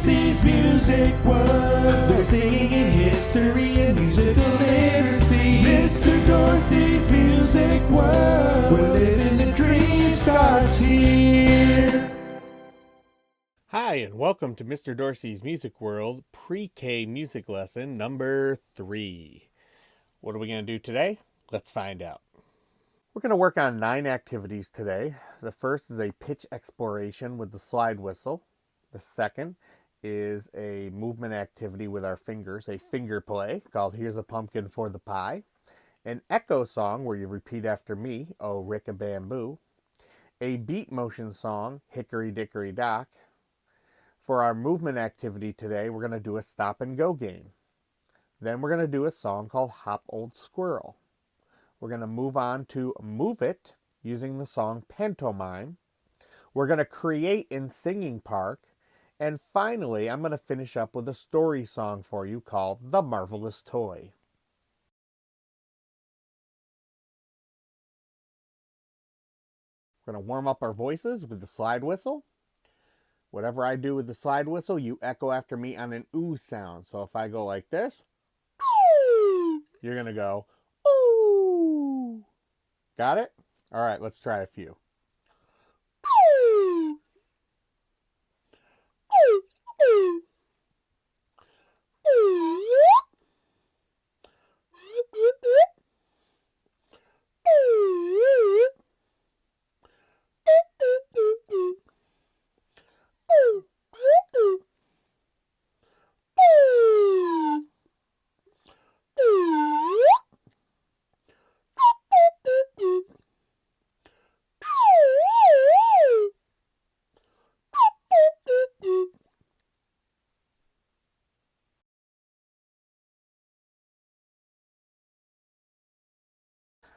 Dorsey's Music World. They're singing in history and musical literacy. Mr. Dorsey's Music World. We're living the dream starts here. Hi, and welcome to Mr. Dorsey's Music World PreK music lesson number 3. What are we going to do today? Let's find out. We're going to work on 9 activities today. The first is a pitch exploration with the slide whistle. The second is a movement activity with our fingers, a finger play called Here's a Pumpkin for the Pie. An echo song where you repeat after me, Oh, Ricca Bamboo. A beat motion song, Hickory, Dickory, Dock. For our movement activity today, we're going to do a stop and go game. Then we're going to do a song called Hop Old Squirrel. We're going to move on to Move It using the song Pantomime. We're going to create in Singing Park. And finally, I'm going to finish up with a story song for you called The Marvelous Toy. We're going to warm up our voices with the slide whistle. Whatever I do with the slide whistle, you echo after me on an ooh sound. So if I go like this, you're going to go, ooh. Got it? All right, let's try a few.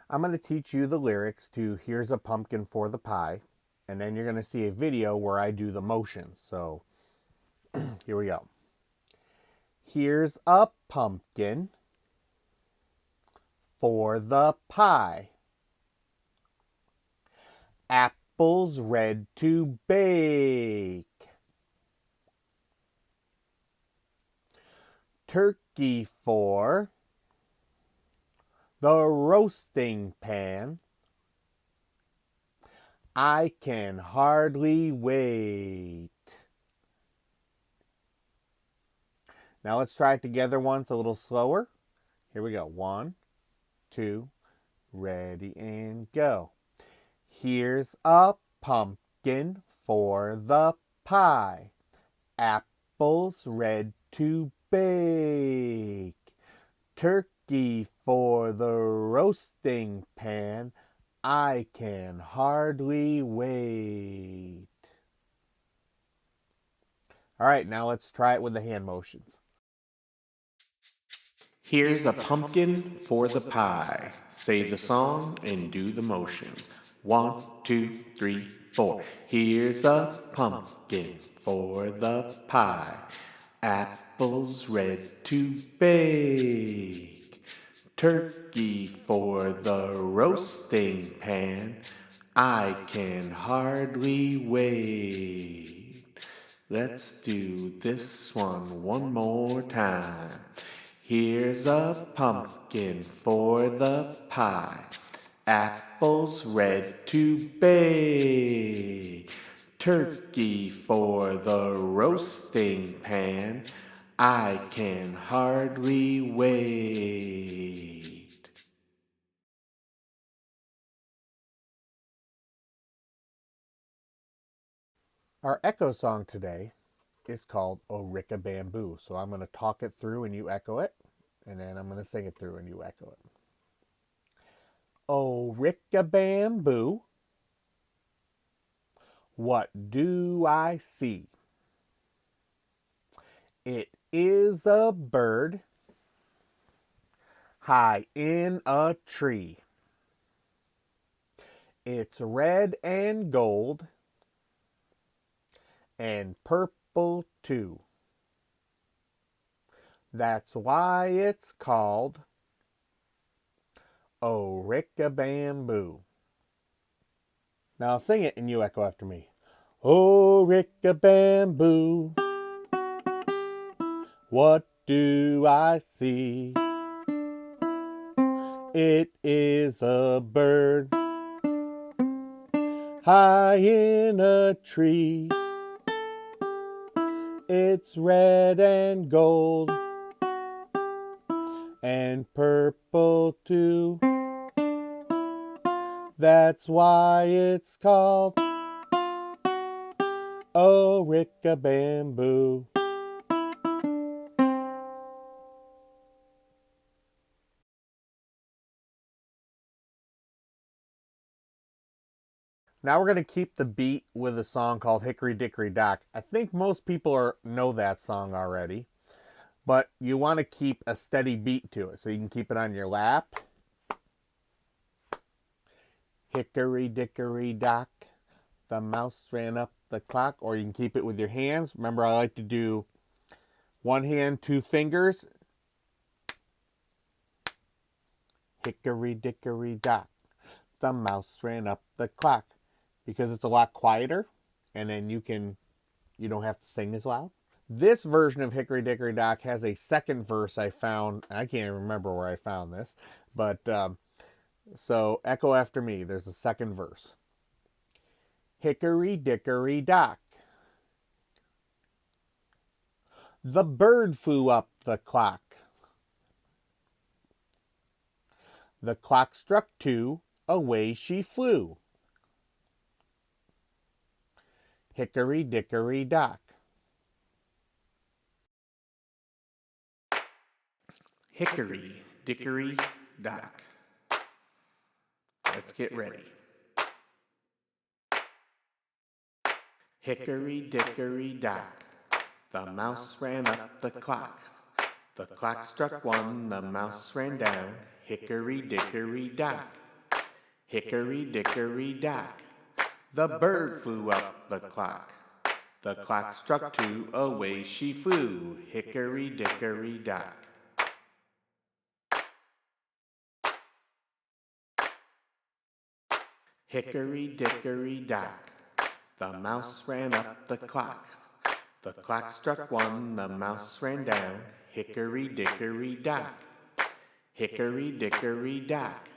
I'm going to teach you the lyrics to Here's a Pumpkin for the Pie, and then you're going to see a video where I do the motions. So here we go. Here's a pumpkin for the pie. Apples red to bake. Turkey for the roasting pan. I can hardly wait. Now let's try it together once, a little slower. Here we go. 1, 2, ready and go. Here's a pumpkin for the pie. Apples red to bake. Turkey for the roasting pan. I can hardly wait. All right, now let's try it with the hand motions. Here's a pumpkin for the pie. Say the song and do the motions. 1, 2, 3, 4. Here's a pumpkin for the pie. Apples red to bake. Turkey for the roasting pan. I can hardly wait. Let's do this one more time. Here's a pumpkin for the pie. Apples red to bake. Turkey for the roasting pan. I can hardly wait. Our echo song today is called Oh, Ricca Bamboo. So I'm going to talk it through and you echo it. And then I'm going to sing it through and you echo it. Oh, Ricca Bamboo, what do I see? It is a bird high in a tree. It's red and gold and purple too. That's why it's called Oh, Ricca Bamboo. Now sing it and you echo after me. Oh, Ricca Bamboo, What do I see? It is a bird high in a tree. It's red and gold and purple too. That's why it's called a Ricca Bamboo. Now we're going to keep the beat with a song called Hickory Dickory Dock. I think most people know that song already, but you want to keep a steady beat to it so you can keep it on your lap. Hickory Dickory Dock, the mouse ran up the clock. Or you can keep it with your hands. Remember, I like to do one hand, two fingers. Hickory Dickory Dock, the mouse ran up the clock. Because it's a lot quieter, and then you don't have to sing as loud. This version of Hickory Dickory Dock has a second verse I found. I can't remember where I found this, but so echo after me. There's a second verse. Hickory Dickory Dock, the bird flew up the clock. The clock struck 2, away she flew. Hickory Dickory Dock. Hickory Dickory Dock. Let's get ready. Hickory Dickory Dock, the mouse ran up the clock. The clock struck 1, the mouse ran down. Hickory Dickory Dock. Hickory Dickory Dock, the bird flew up the clock. The clock struck 2, away she flew. Hickory Dickory Dock. Hickory Dickory Dock, the mouse ran up the clock. The clock struck 1, the mouse ran down. Hickory Dickory Dock. Hickory Dickory Dock,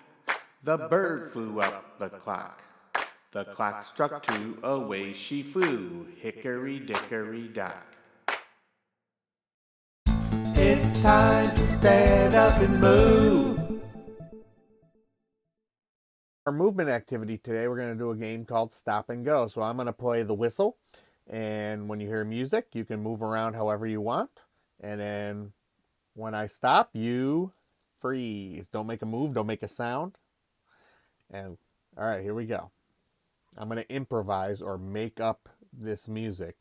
the bird flew up the clock. The clock struck 2, away she flew. Hickory Dickory Dock. It's time to stand up and move. Our movement activity today, we're going to do a game called Stop and Go. So I'm going to play the whistle, and when you hear music, you can move around however you want. And then when I stop, you freeze. Don't make a move, don't make a sound. And all right, here we go. I'm going to improvise or make up this music.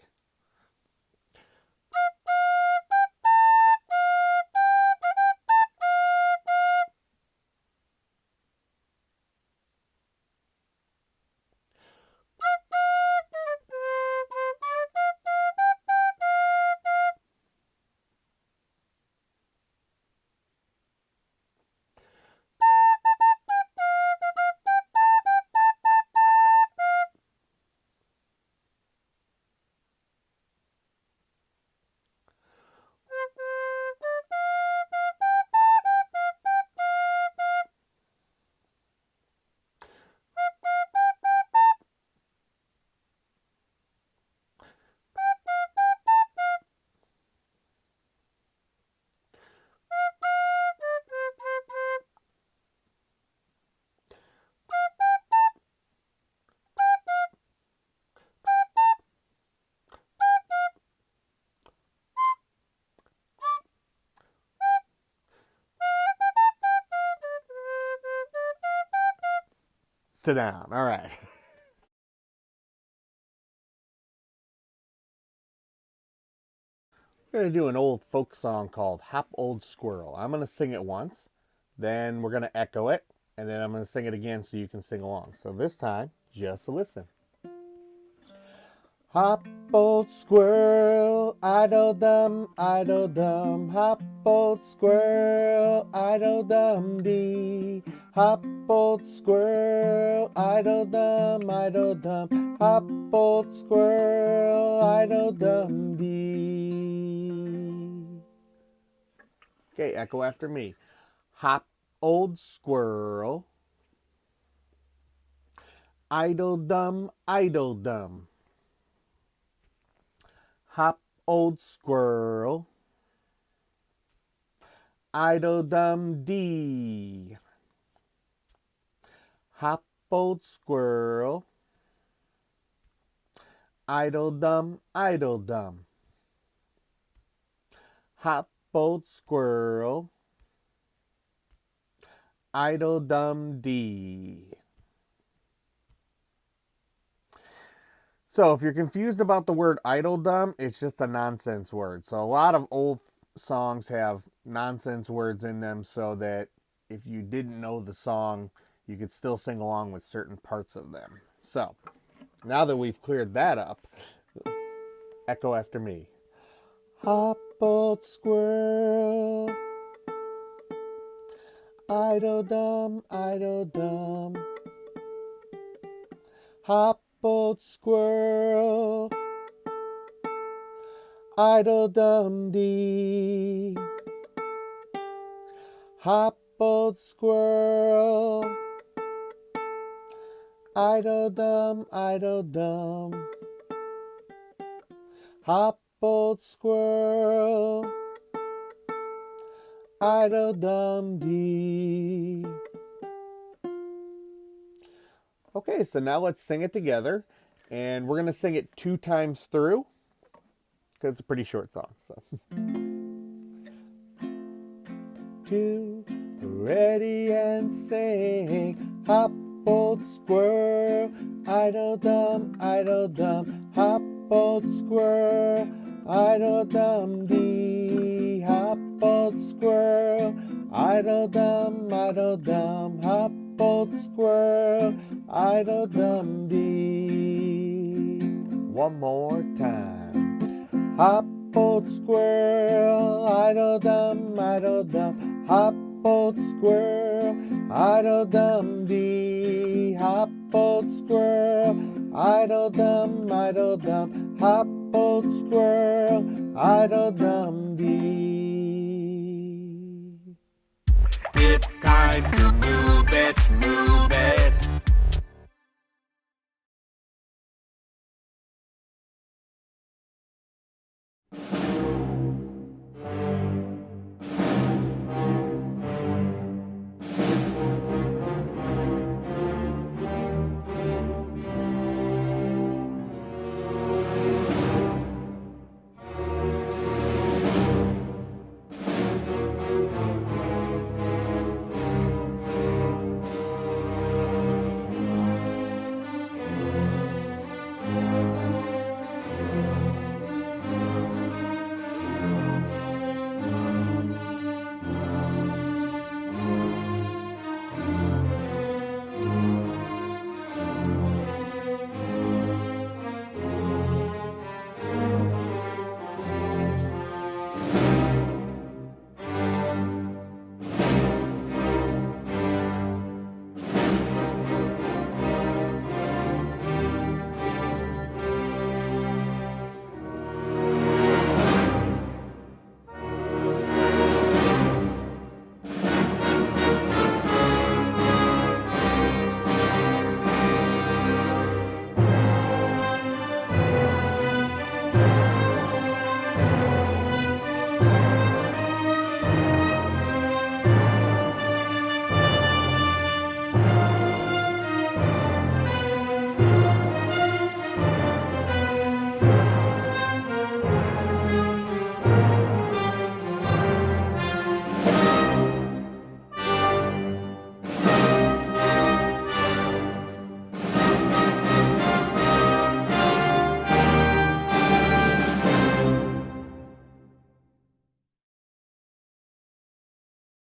Sit down. All right. We're going to do an old folk song called Hop Old Squirrel. I'm going to sing it once, then we're going to echo it, and then I'm going to sing it again so you can sing along. So this time, just listen. Hop, old squirrel, idle dum, hop, old squirrel, idle dum dee. Hop, old squirrel, idle dum, hop, old squirrel, idle dum dee. Okay, echo after me. Hop, old squirrel. Idle dumb, idle dumb. Hop, old squirrel. Idle dum dee. Hop, old squirrel. Idle dum, idle dum. Hop, old squirrel. Idle dum dee. So if you're confused about the word idledum, it's just a nonsense word. So a lot of old songs have nonsense words in them so that if you didn't know the song, you could still sing along with certain parts of them. So now that we've cleared that up, echo after me. Hop, old squirrel, idledum, idledum. Hop, old squirrel, idledum dee. Hop, old squirrel, idledum, idledum. Hop, old squirrel, idledum dee. Okay, so now let's sing it together. And we're going to sing it 2 times through because it's a pretty short song. So, 2, ready and sing. Hop, old squirrel, idledum, idledum. Hop, old squirrel, idledum dee. Hop, old squirrel, idledum, idledum. Hop, old squirrel, idledum dee. One more time. Hop, old squirrel, idledum, idledum. Hop, old squirrel, idledum dee. Hop, old squirrel, idledum, idledum. Hop, old squirrel, idledum dee. It's time to move it, move it.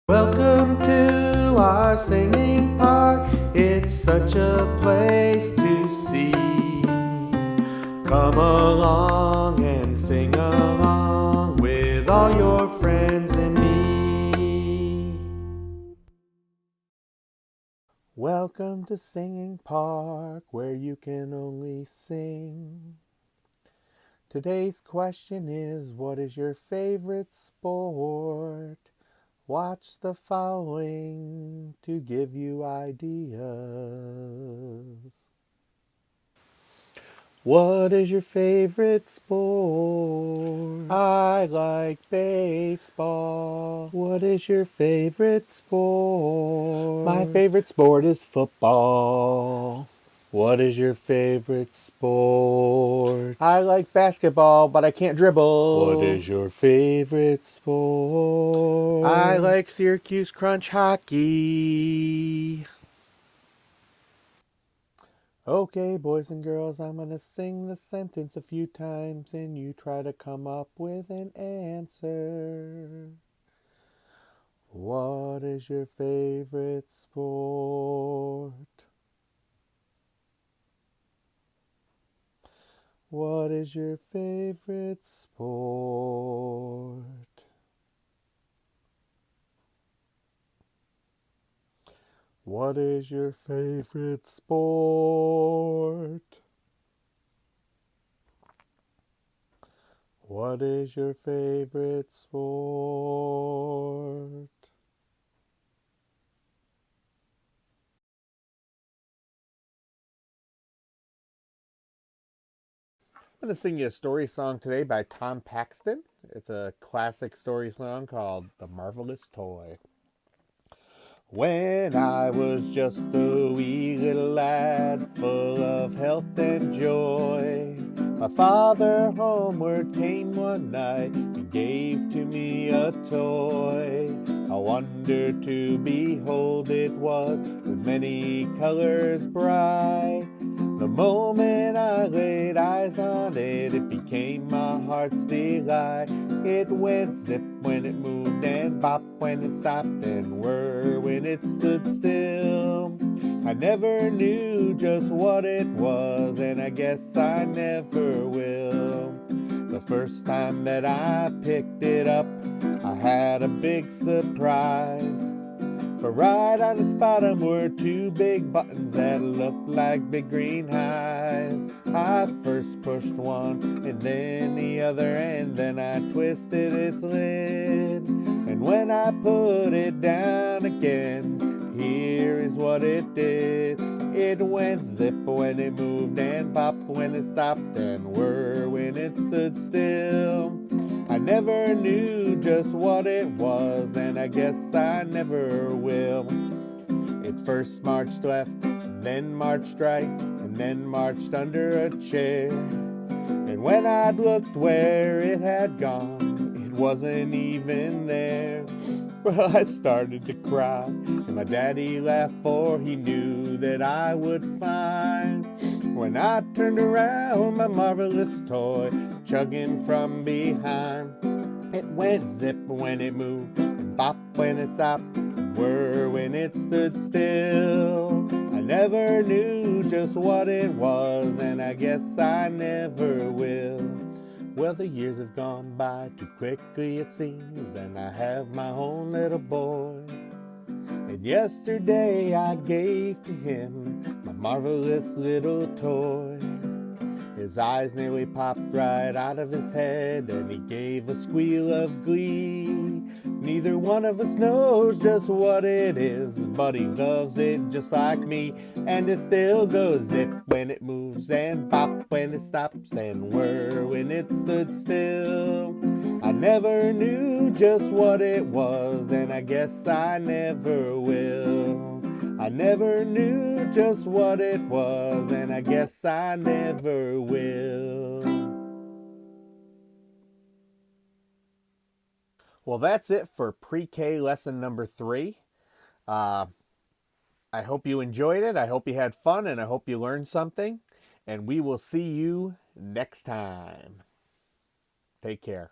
Welcome to our singing park. It's such a place to see. Come along and sing along with all your friends and me. Welcome to Singing Park, where you can only sing. Today's question is, what is your favorite sport? Watch the following to give you ideas. What is your favorite sport? I like baseball. What is your favorite sport? My favorite sport is football. What is your favorite sport? I like basketball, but I can't dribble. What is your favorite sport? I like Syracuse Crunch hockey. Okay, boys and girls, I'm going to sing the sentence a few times and you try to come up with an answer. What is your favorite sport? What is your favorite sport? What is your favorite sport? What is your favorite sport? I'm going to sing you a story song today by Tom Paxton. It's a classic story song called The Marvelous Toy. When I was just a wee little lad, full of health and joy, my father homeward came one night and gave to me a toy. A wonder to behold it was, with many colors bright. The moment I laid eyes on it, it became my heart's delight. It went zip when it moved and bop when it stopped and whir when it stood still. I never knew just what it was, and I guess I never will. The first time that I picked it up, I had a big surprise. But right on its bottom were two big buttons that looked like big green eyes. I first pushed one and then the other, and then I twisted its lid. And when I put it down again, here is what it did. It went zip when it moved and pop when it stopped and whir when it stood still. I never knew just what it was, and I guess I never will. It first marched left, then marched right, and then marched under a chair. And when I'd looked where it had gone, it wasn't even there. Well, I started to cry, and my daddy laughed, for he knew that I would find. When I turned around, my marvelous toy chugging from behind. It went zip when it moved, and bop when it stopped, and whir when it stood still. I never knew just what it was, and I guess I never will. Well, the years have gone by too quickly it seems, and I have my own little boy. And yesterday I gave to him my marvelous little toy. His eyes nearly popped right out of his head, and he gave a squeal of glee. Neither one of us knows just what it is, but he loves it just like me. And it still goes zip when it moves, and pop when it stops, and whir when it stood still. I never knew just what it was, and I guess I never will. I never knew just what it was, and I guess I never will. Well, that's it for pre-K lesson number 3. I hope you enjoyed it. I hope you had fun, and I hope you learned something. And we will see you next time. Take care.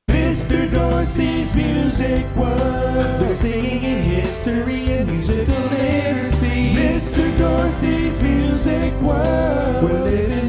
Mr. Dorsey's Music World. They're singing in history and musical literacy. Mr. Dorsey's Music World. We're living